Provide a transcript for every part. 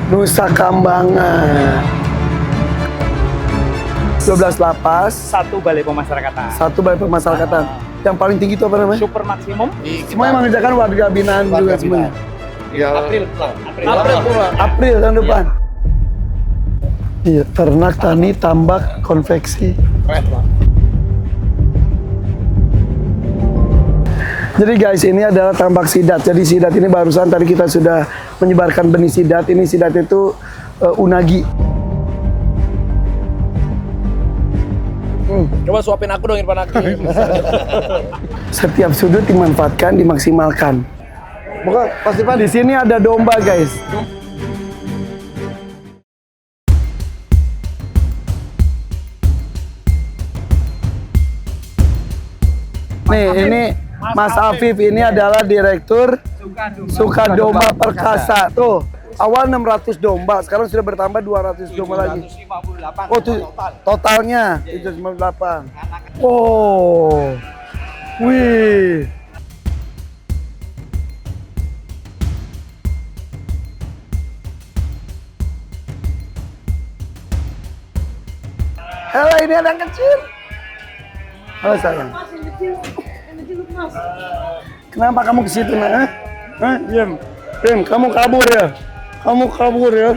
Nusa Kambangan. 12 lapas, Satu balai pemasyarakatan. 1 balai pemasyarakatan. Yang paling tinggi itu apa namanya? Super maksimum. Semua yang mengerjakan warga binaan juga semuanya. Ya, April tahun depan. Iya, ternak, tani, tambak, konveksi. Jadi guys, ini adalah tambak sidat. Jadi sidat ini barusan tadi kita sudah menyebarkan benih sidat. Ini sidat itu unagi. coba suapin aku dong Irfan Hakim. Setiap sudut dimanfaatkan, dimaksimalkan. Bukan, pasti Pak. Di sini ada domba guys. Nih, ini Mas Afif ini adalah direktur Sukadomba Perkasa. Tuh, awal 600 domba, sekarang sudah bertambah 200 domba lagi. 758. Oh, tuh totalnya 758. Oh. Wih. Halo, ini anak kecil. Halo sayang. Kenapa kamu ke situ, nak? Hah? Diam. Diam, kamu kabur ya? Kamu kabur ya?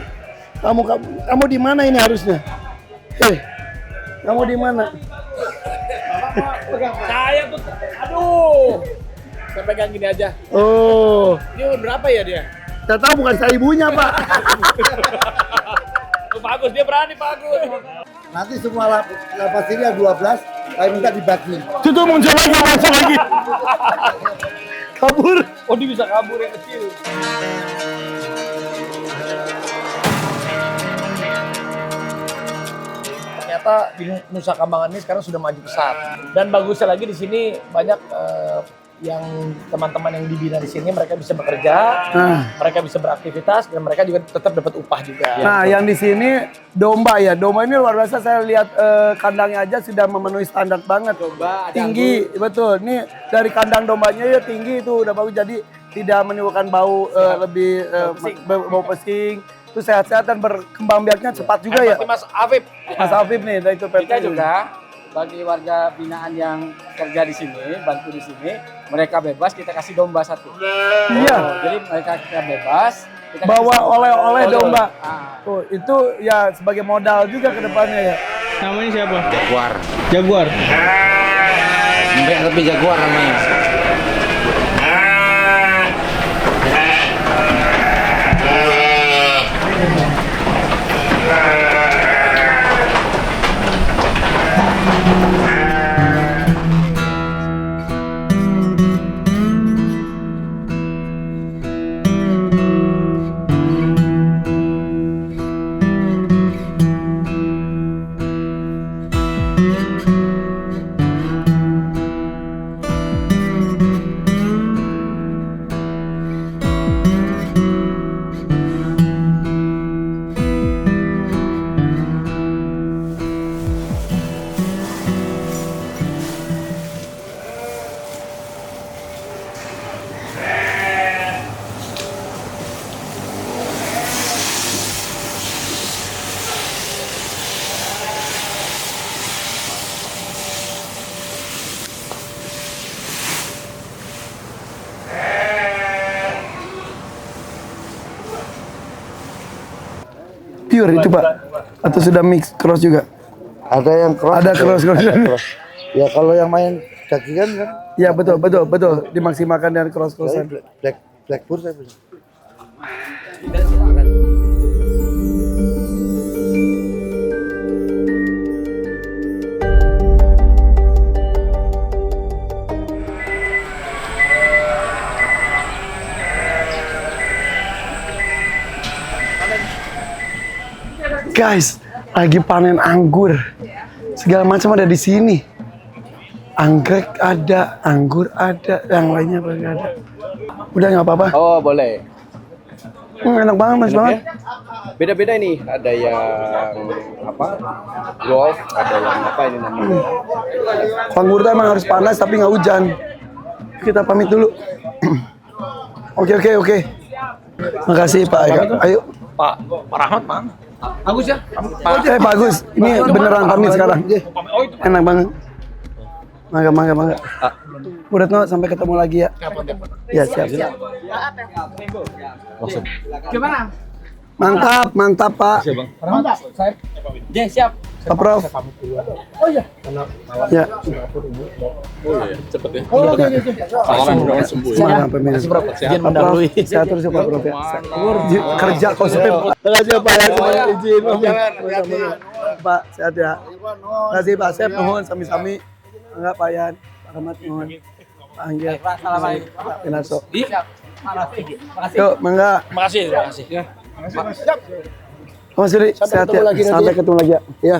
Kamu di mana ini harusnya? Hei, kamu di mana? Saya tuh, aduh. Saya pegang gini aja. Oh, Ini umur berapa ya dia? saya tahu bukan saya ibunya, Pak. Oh, bagus, dia berani bagus. Nanti semua lapas ini ada 12, saya minta dibagi. Tuh muncul lagi. Kabur. Oh, dia bisa kabur yang kecil. Ternyata di Nusa Kambangan ini sekarang sudah maju pesat. Dan bagusnya lagi di sini banyak yang teman-teman yang dibina di sini mereka bisa bekerja, mereka bisa beraktivitas dan mereka juga tetap dapat upah juga. Nah, yang di sini domba ya. Domba ini luar biasa. Saya lihat kandangnya aja sudah memenuhi standar banget. Domba, ada tinggi, betul. Ini dari kandang dombanya ya tinggi itu udah bagus. Jadi tidak menimbulkan bau lebih bau pesing. Itu sehat-sehat dan berkembang biaknya cepat juga ya. Mas Afif. Mas Afif nih, dari itu Kita juga bagi warga binaan yang kerja di sini, bantu di sini, mereka bebas kita kasih domba satu. Iya. Jadi mereka kita bebas. Kita Bawa kasih oleh-oleh domba. Ah. Tuh, itu ya sebagai modal juga ke depannya ya. Namanya siapa? Jaguar. Jaguar. Mbak lebih jaguar namanya. Pure itu Pak? Atau sudah mix cross juga? Ada yang cross. Ada cross. Ya kalau yang main dagingan kan, Ya betul. Dimaksimalkan dengan cross-crossan. Blackburn saya punya. Guys, lagi panen anggur. Segala macam ada di sini. Anggrek ada, anggur ada, yang lainnya apa nggak ada. Udah nggak apa-apa. Oh, boleh. Enak banget, Mas banget. Beda-beda ini, ada yang apa? Golf, ada yang apa ini namanya? Anggur tuh emang harus panas tapi nggak hujan. Kita pamit dulu. Oke. Makasih Pak Eka. Ayo. Pak Rahmat mana? Bagus ya? Bagus. Ini beneran pamit sekarang. Enak banget. Mangga. Bu Retno, sampai ketemu lagi ya. Ya, siap. Gimana? Mantap Pak. Mantap. Saya. Siap. Pak Prof. Oh iya. Ya. Cepet ya. Oh, oke. Mudah-mudahan sembuh ya. Semangat pemirsa. Masih berapa? Izin mendahului. Sehat terus ya Pak Prof ya. Kerja konsep. Terima kasih Pak ya. Semuanya izin. Pak, sehat ya. Terima kasih Pak Sep, nuhun sami-sami. Enggak Pak Yan, Pak Rahmat nuhun. Pak Anggil. Assalamualaikum. Pak Pinarso. Siap. Makasih. Yuk, mangga. Makasih. Ya. Mas Yuri, sehat ya. Sampai ketemu lagi ya. Iya.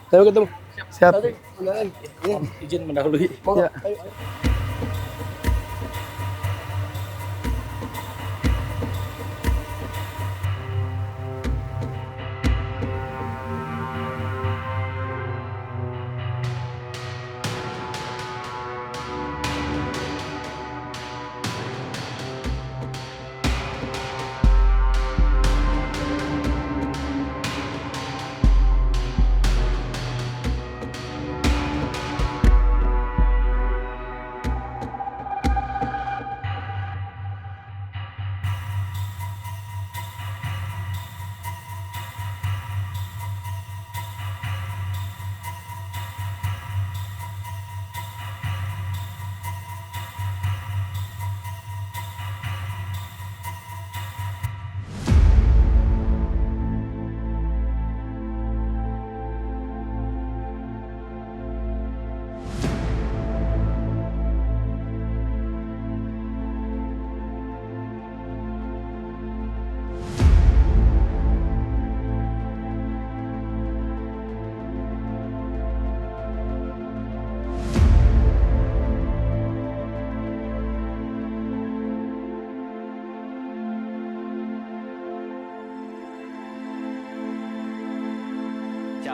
Sampai ketemu. Siap. Izin mendahului. Ya.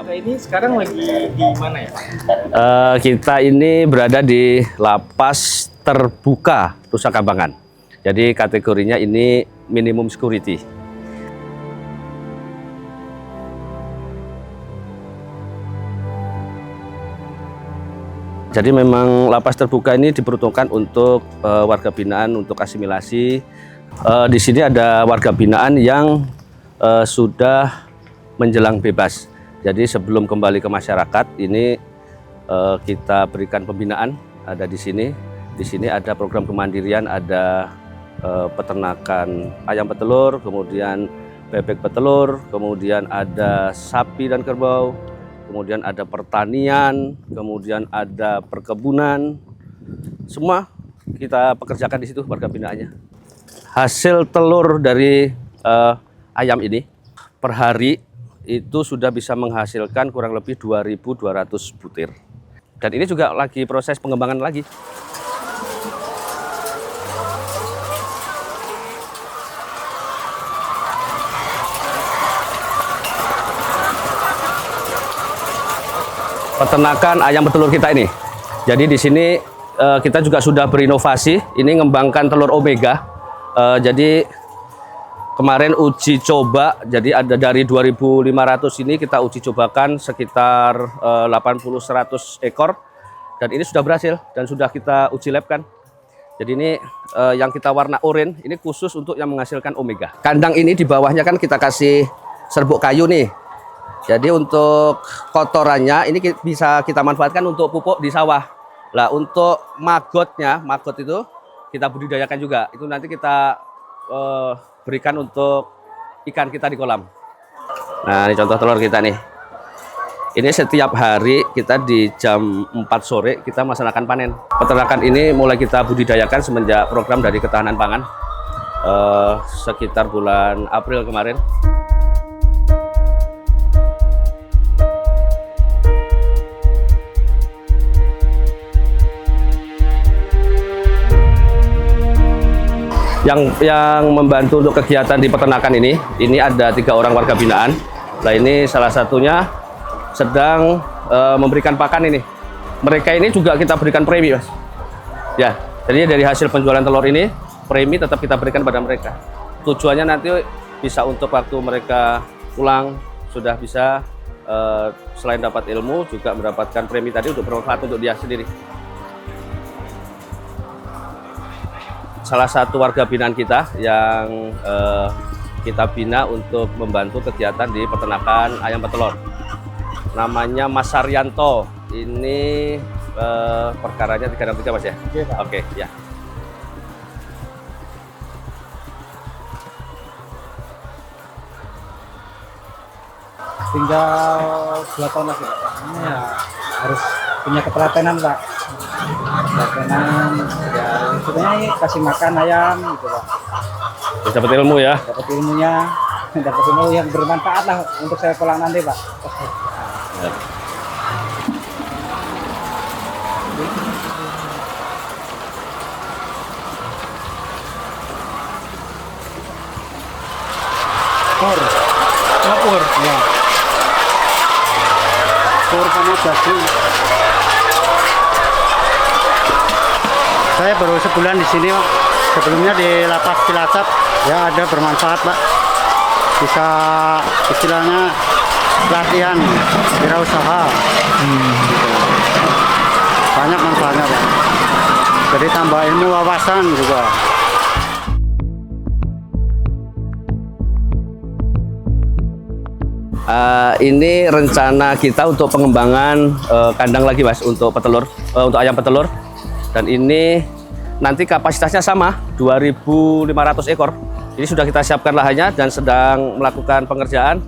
Ini sekarang lagi di mana ya? Kita ini berada di lapas terbuka Nusa Kambangan. Jadi kategorinya ini minimum security. Jadi memang lapas terbuka ini diperuntukkan untuk warga binaan untuk asimilasi. Di sini ada warga binaan yang sudah menjelang bebas. Jadi sebelum kembali ke masyarakat ini kita berikan pembinaan ada di sini. Di sini ada program kemandirian, ada peternakan ayam petelur, kemudian bebek petelur, kemudian ada sapi dan kerbau, kemudian ada pertanian, kemudian ada perkebunan. Semua kita pekerjakan di situ warga binaannya. Hasil telur dari ayam ini per hari itu sudah bisa menghasilkan kurang lebih 2.200 butir. Dan ini juga lagi proses pengembangan lagi. Peternakan ayam petelur kita ini. Jadi di sini kita juga sudah berinovasi, ini ngembangkan telur omega. Jadi kemarin uji coba, jadi ada dari 2.500 ini kita uji cobakan sekitar 80-100 ekor. Dan ini sudah berhasil dan sudah kita uji lab kan. Jadi ini yang kita warna oranye, ini khusus untuk yang menghasilkan omega. Kandang ini di bawahnya kan kita kasih serbuk kayu nih. Jadi untuk kotorannya ini bisa kita manfaatkan untuk pupuk di sawah. Lah untuk magotnya, magot itu kita budidayakan juga. Itu nanti kita berikan untuk ikan kita di kolam. Nah ini contoh telur kita nih. Ini setiap hari kita di jam 4 sore kita melaksanakan panen. Peternakan ini mulai kita budidayakan semenjak program dari ketahanan pangan sekitar bulan April kemarin. Yang membantu untuk kegiatan di peternakan ini ada 3 orang warga binaan. Nah ini salah satunya sedang memberikan pakan ini. Mereka ini juga kita berikan premi, Mas. Ya, jadi dari hasil penjualan telur ini, premi tetap kita berikan pada mereka. Tujuannya nanti bisa untuk waktu mereka pulang sudah bisa selain dapat ilmu juga mendapatkan premi tadi untuk bermanfaat untuk dia sendiri. Salah satu warga binaan kita yang kita bina untuk membantu kegiatan di peternakan ayam petelur. Namanya Mas Saryanto. Ini perkaranya 363 Mas ya? Oke, ya. Tinggal 2 tahun lagi Pak. Ya, harus punya ketelatenan Pak. Ketelatenan, ya sebenarnya kasih makan ayam gitu Pak. Dapat ilmu ya? Dapat ilmunya, dapat ilmu yang bermanfaat lah untuk saya pulang nanti Pak. Ya. Kapur. Ya. Telur sama daging. Saya baru sebulan di sini, Pak. Sebelumnya di lapas Cilacap, ya ada bermanfaat, Pak. Bisa istilahnya latihan wirausaha. Banyak manfaatnya, Pak. Jadi tambah ilmu wawasan juga. Ini rencana kita untuk pengembangan kandang lagi Mas untuk petelur, untuk ayam petelur. Dan ini nanti kapasitasnya sama 2.500 ekor. Ini sudah kita siapkan lahannya dan sedang melakukan pengerjaan.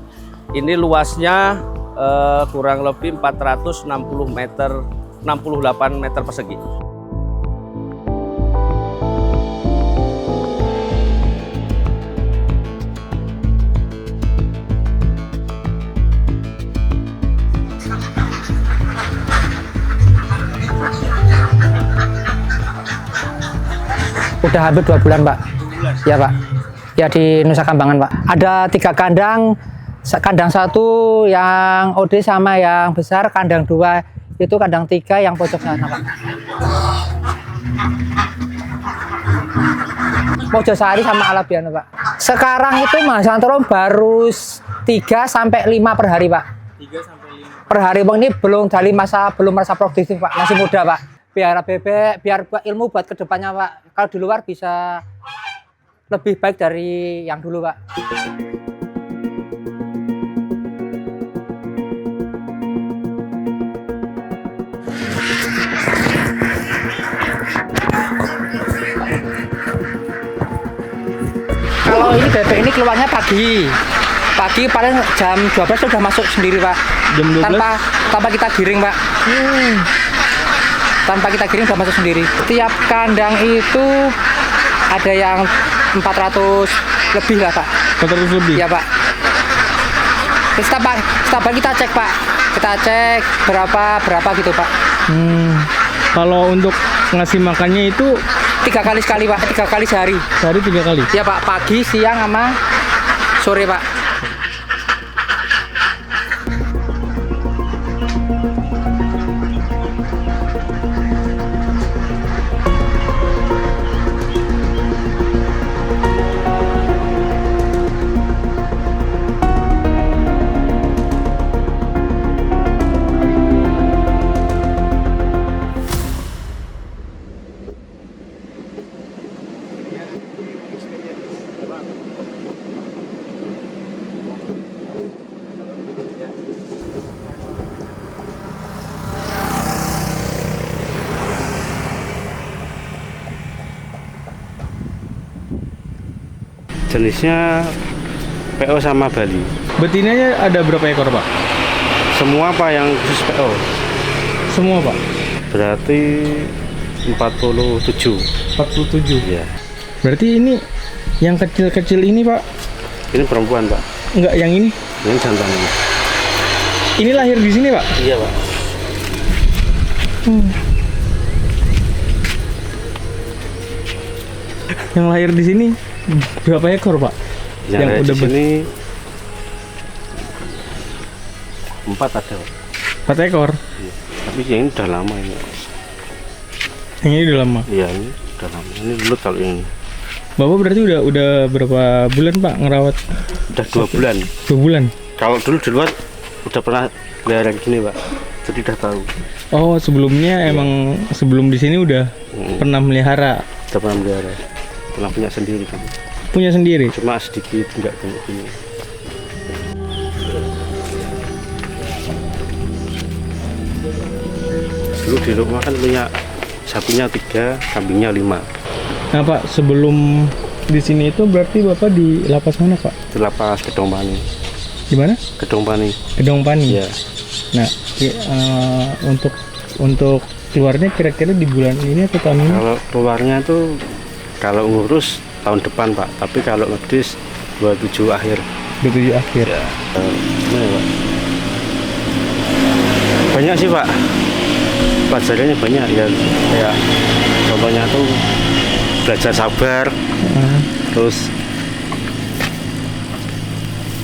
Ini luasnya kurang lebih 460 meter, 68 meter persegi. Udah hampir 2 bulan Pak. Ya Pak. Ya di Nusa Kambangan Pak. Ada 3 kandang. Kandang 1 yang OD sama yang besar. Kandang 2 itu kandang 3 yang pojok sana Pak. Mojosari sama Alabiano Pak. Sekarang itu Mas Antoro baru 3 sampai 5 per hari Pak. 3 sampai 5 per hari Bang, ini belum masa produktif Pak. Masih muda Pak. Biar bebek, biar ilmu buat kedepannya Pak. Kalau di luar bisa lebih baik dari yang dulu Pak. Kalau ini bebek ini keluarnya pagi. Pagi paling jam 12 sudah masuk sendiri Pak. Jam 12? Tanpa kita giring Pak. Tanpa kita giring sudah masuk sendiri. Tiap kandang itu ada yang 400 lebih lah Pak. 400 lebih? Iya Pak. Terus setiap pagi kita cek Pak. Kita cek berapa gitu Pak. Kalau untuk ngasih makannya itu 3 kali sekali Pak. 3 kali sehari. sehari 3 kali? Iya Pak. Pagi, siang sama sore Pak. Jenisnya PO sama Bali. Betinanya ada berapa ekor Pak? Semua Pak yang khusus PO. Semua Pak? Berarti 47. 47? Ya. Berarti ini yang kecil-kecil ini Pak? Ini perempuan Pak. Enggak, yang ini? Ini jantan. Ini lahir di sini Pak? Iya Pak. Yang lahir di sini berapa ekor Pak? Yang udah di sini 4 ada Pak. 4 ekor? Iya. Tapi yang ini udah lama ini. Yang ini udah lama? Iya, ini udah lama. Ini belut kalau ini. Bapak berarti udah berapa bulan Pak ngerawat? Udah 2 bulan. 2 bulan. Kalau dulu di luar udah pernah pelihara gini Pak, jadi udah tahu. Oh sebelumnya emang sebelum di sini udah pernah melihara? Udah pernah pelihara, pernah punya sendiri kan. Punya sendiri? Cuma sedikit, enggak kayak gini. Dulu di rumah kan punya sapinya 3, kambingnya 5. Nah Pak, sebelum di sini itu berarti Bapak di lapas mana Pak? Di lapas Gedong Pani. Di mana? Gedong Pani. Gedong Pani. Iya. Nah, untuk keluarnya kira-kira di bulan ini atau tahun ini? Kalau keluarnya tuh kalau ngurus tahun depan Pak, tapi kalau ngedis 27 akhir. 27 akhir. Ya. Gimana Pak? Banyak sih Pak. Pelajarannya banyak ya, kayak contohnya tuh belajar sabar, terus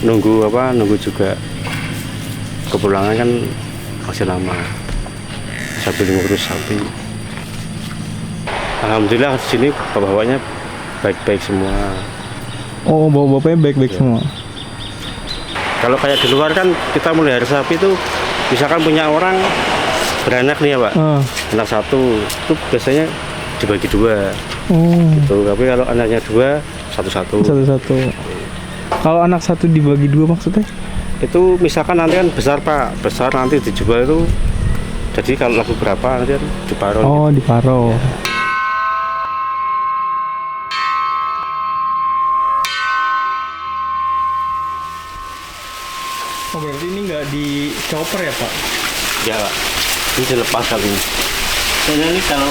nunggu juga kepulangan kan masih lama sambil ngurus sapi. Alhamdulillah di sini bapak-bapaknya baik-baik semua. Oh, bapak-bapaknya baik-baik semua. Kalau kayak di luar kan kita melihara sapi tuh misalkan punya orang beranak nih ya Pak, anak 1 itu biasanya dibagi 2 gitu. Tapi kalau anaknya 2, satu-satu. Kalau anak 1 dibagi 2 maksudnya? Itu misalkan nanti kan besar Pak, besar nanti dijual itu, jadi kalau laku berapa nanti kan diparo. Oh gitu. Diparo. Oh berarti ini nggak di chopper ya Pak? Ya Pak, ini dilepas kali ini. Soalnya ini kalau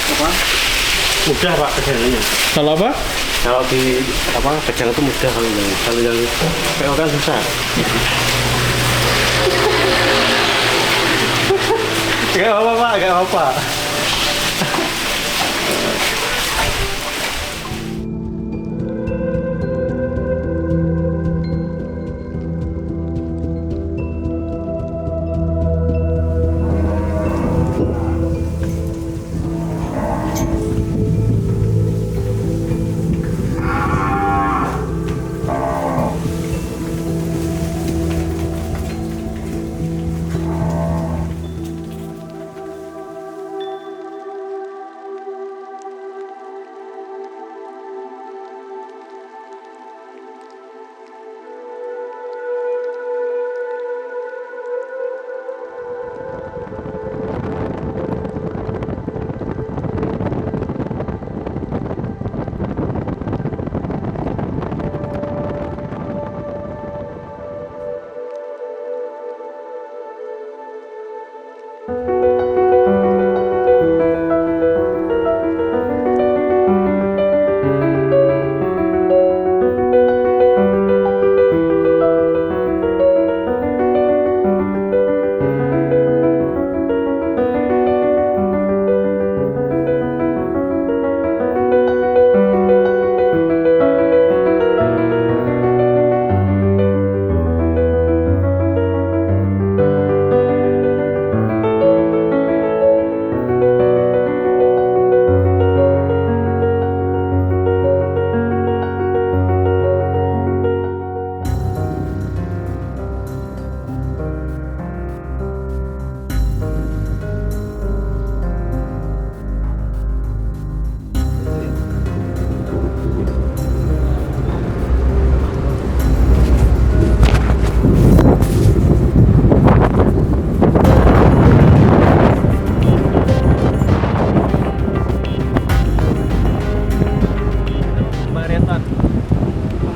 apa mudah Pak kerjanya. Kalau apa? Kalau di pegang itu mudah, kalau yang PO kan susah. Gak apa Pak, gak apa.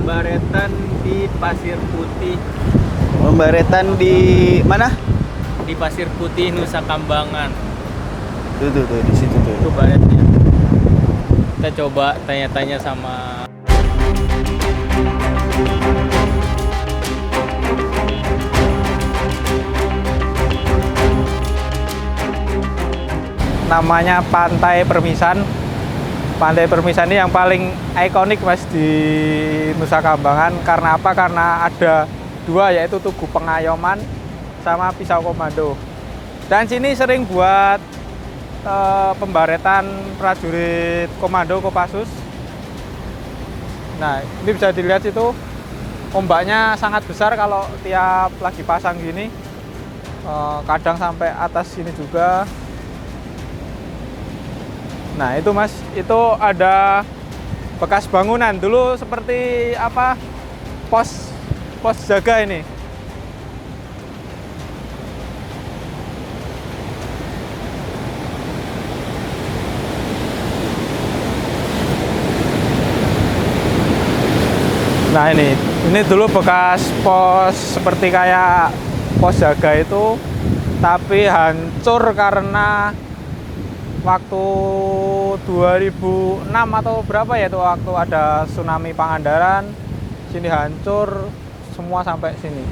Pembaretan di Pasir Putih. Pembaretan di mana? Di Pasir Putih, Nusa Kambangan. Tuh di situ tuh. Itu baretnya. Kita coba tanya-tanya sama namanya Pantai Permisan. Pantai Permisan ini yang paling ikonik Mas di Nusa Kambangan. Karena apa? Karena ada 2, yaitu Tugu Pengayoman sama Pisau Komando. Dan sini sering buat pembaretan prajurit komando Kopassus. Nah, ini bisa dilihat itu ombaknya sangat besar kalau tiap lagi pasang gini. Kadang sampai atas sini juga. Nah, itu Mas, itu ada bekas bangunan dulu seperti apa? Pos jaga ini. Nah, ini dulu bekas pos seperti kayak pos jaga itu, tapi hancur karena waktu 2006 atau berapa ya itu, waktu ada tsunami Pangandaran, sini hancur semua sampai sini.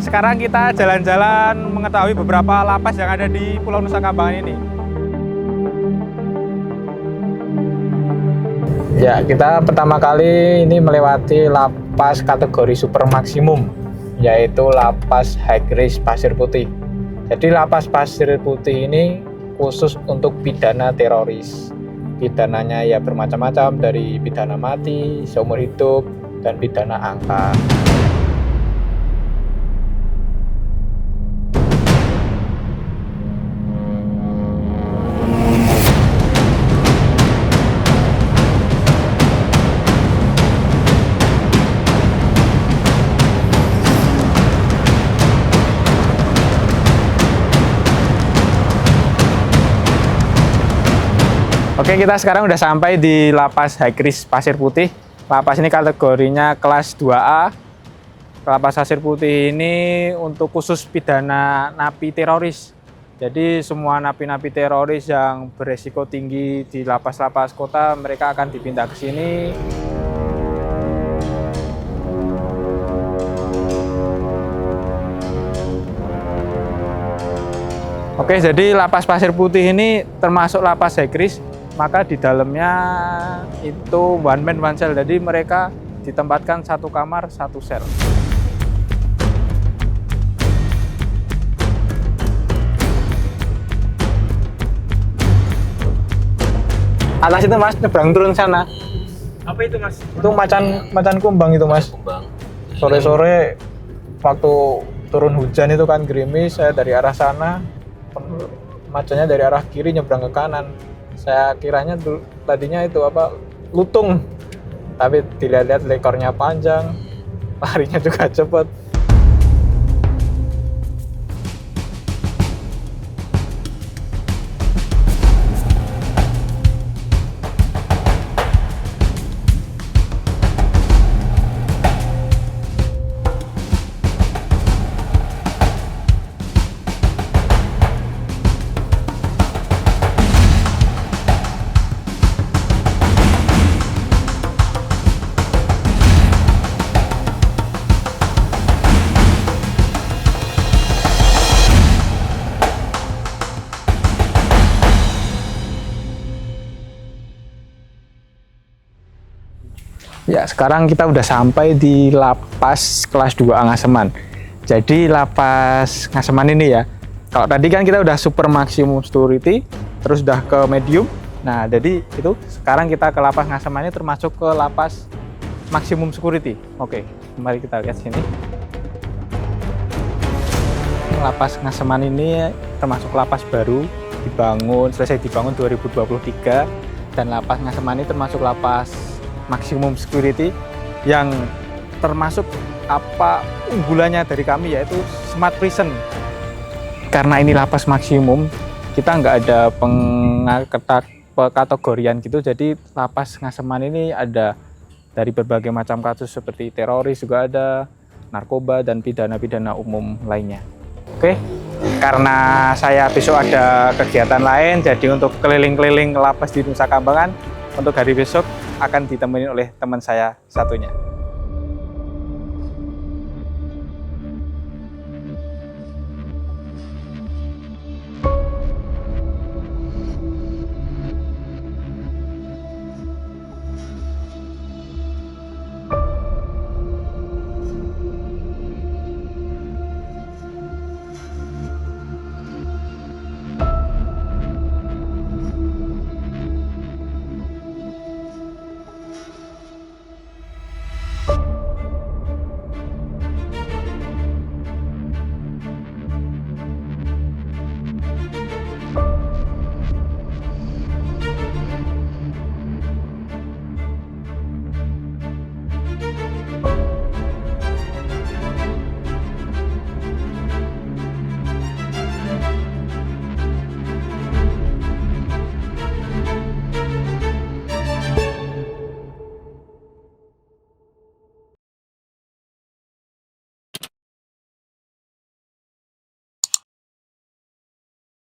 Sekarang kita jalan-jalan mengetahui beberapa lapas yang ada di Pulau Nusa Kambangan ini. Ya, kita pertama kali ini melewati lapas kategori super maksimum, yaitu lapas high risk Pasir Putih. Jadi lapas Pasir Putih ini khusus untuk pidana teroris. Pidananya ya bermacam-macam, dari pidana mati, seumur hidup, dan pidana angka. Oke, kita sekarang udah sampai di lapas high risk Pasir Putih. Lapas ini kategorinya kelas 2A. Lapas Pasir Putih ini untuk khusus pidana napi teroris. Jadi semua napi-napi teroris yang beresiko tinggi di lapas-lapas kota, mereka akan dipindah ke sini. Oke, jadi lapas Pasir Putih ini termasuk lapas high risk. Maka di dalamnya itu one man one cell, jadi mereka ditempatkan satu kamar satu sel. Atas itu Mas, nyebrang turun sana. Apa itu Mas? Itu macan kumbang itu Mas. Sore-sore waktu turun hujan itu kan gerimis, saya dari arah sana, macannya dari arah kiri nyebrang ke kanan. Saya kiranya tadinya itu apa, lutung, tapi dilihat-lihat ekornya panjang, larinya juga cepat. Ya, sekarang kita udah sampai di lapas kelas 2A Ngaseman. Jadi lapas Ngaseman ini ya, kalau tadi kan kita udah super maksimum security, terus udah ke medium. Nah, jadi itu sekarang kita ke lapas Ngaseman ini termasuk ke lapas maksimum security. Oke, mari kita lihat sini. Lapas Ngaseman ini termasuk lapas baru, selesai dibangun 2023, dan lapas Ngaseman ini termasuk lapas maksimum security yang termasuk apa unggulannya dari kami, yaitu smart prison. Karena ini lapas maksimum, kita nggak ada pengkategorian gitu, jadi lapas Ngaseman ini ada dari berbagai macam kasus seperti teroris juga ada, narkoba, dan pidana-pidana umum lainnya. Oke, karena saya besok ada kegiatan lain, jadi untuk keliling-keliling lapas di Nusa Kambangan untuk hari besok, akan ditemenin oleh teman saya satunya.